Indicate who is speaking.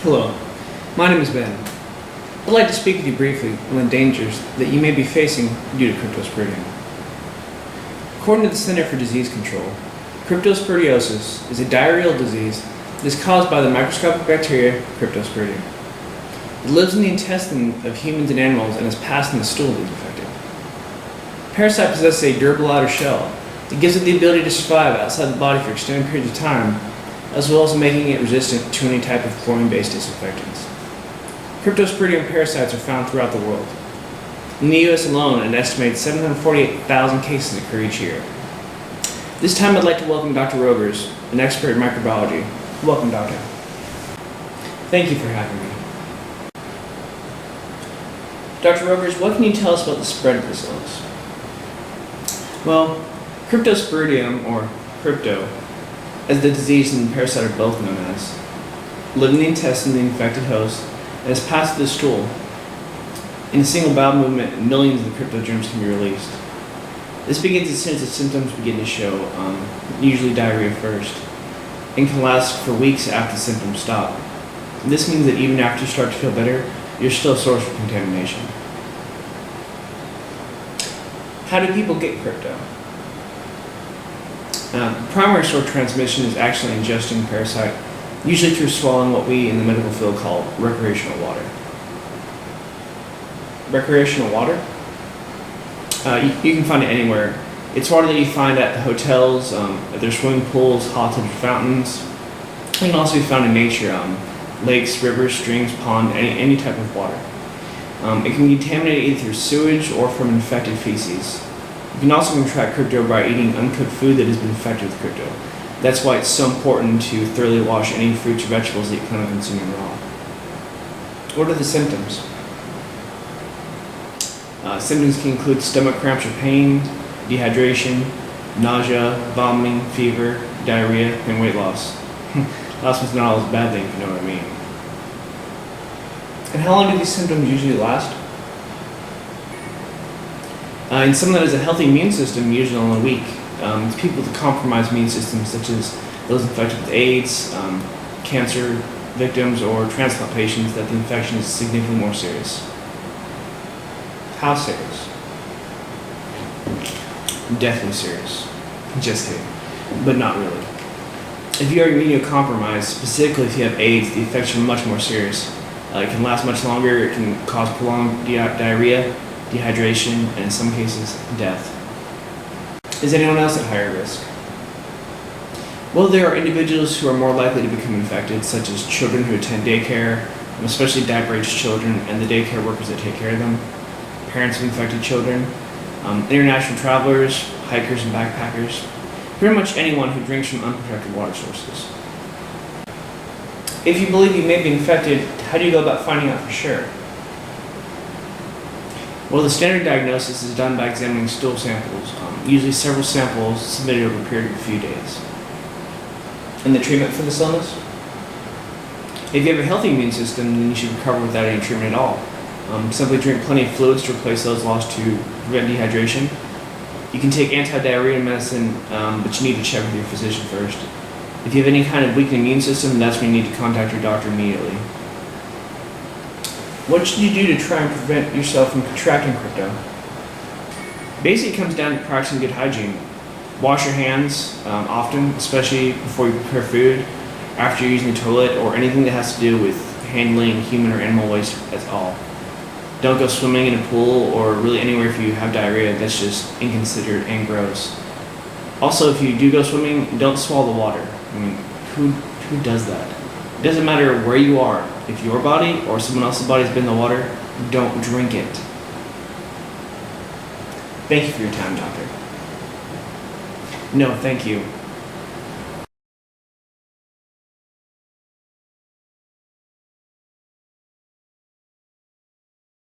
Speaker 1: Hello, my name is Ben. I'd like to speak with you briefly on the dangers that you may be facing due to Cryptosporidium. According to the Center for Disease Control, cryptosporidiosis is a diarrheal disease that is caused by the microscopic bacteria Cryptosporidium. It lives in the intestine of humans and animals and is passed in the stool of these infected. The parasite possesses a durable outer shell that gives it the ability to survive outside the body for extended periods of time, as well as making it resistant to any type of chlorine-based disinfectants. Cryptosporidium parasites are found throughout the world. In the US alone, an estimated 748,000 cases occur each year. This time I'd like to welcome Dr. Rogers, an expert in microbiology. Welcome, Doctor. Thank you for having me. Dr. Rogers, what can you tell us about the spread of this illness? Well, Cryptosporidium, or crypto, as the disease and the parasite are both known as, live in the intestine of the infected host and is passed through the stool. In a single bowel movement, millions of the cryptogerms can be released. This begins as soon as the symptoms begin to show, usually diarrhea first, and can last for weeks after the symptoms stop. This means that even after you start to feel better, you're still a source of contamination. How do people get crypto? Primary source of transmission is actually ingesting the parasite, usually through swallowing what we in the medical field call recreational water. Recreational water? You can find it anywhere. It's water that you find at the hotels, at their swimming pools, hot tubs, fountains. It can also be found in nature, lakes, rivers, streams, ponds, any type of water. It can be contaminated either through sewage or from infected feces. You can also contract crypto by eating uncooked food that has been infected with crypto. That's why it's so important to thoroughly wash any fruits or vegetables that you plan on consuming raw. What are the symptoms? Symptoms can include stomach cramps or pain, dehydration, nausea, vomiting, fever, diarrhea, and weight loss. Last one's not always a bad thing, if you know what I mean. And how long do these symptoms usually last? In someone that has a healthy immune system, usually only a week. It's people with a compromised immune system, such as those infected with AIDS, cancer victims, or transplant patients, that the infection is significantly more serious. How serious? Deathly serious. Just kidding. But not really. If you are immunocompromised, specifically if you have AIDS, the effects are much more serious. It can last much longer, it can cause prolonged diarrhea, dehydration, and in some cases, death. Is anyone else at higher risk? Well, there are individuals who are more likely to become infected, such as children who attend daycare, especially diaper-aged children and the daycare workers that take care of them, parents of infected children, international travelers, hikers and backpackers, pretty much anyone who drinks from unprotected water sources. If you believe you may be infected, how do you go about finding out for sure? Well, the standard diagnosis is done by examining stool samples, usually several samples submitted over a period of a few days. And the treatment for this illness? If you have a healthy immune system, then you should recover without any treatment at all. Simply drink plenty of fluids to replace those lost to prevent dehydration. You can take anti-diarrhea medicine, but you need to check with your physician first. If you have any kind of weakened immune system, that's when you need to contact your doctor immediately. What should you do to try and prevent yourself from contracting crypto? Basically, it comes down to practicing good hygiene. Wash your hands often, especially before you prepare food, after you're using the toilet, or anything that has to do with handling human or animal waste at all. Don't go swimming in a pool or really anywhere if you have diarrhea. That's just inconsiderate and gross. Also, if you do go swimming, don't swallow the water. I mean, who does that? It doesn't matter where you are. If your body or someone else's body has been in the water, don't drink it. Thank you for your time, Doctor. No, thank you.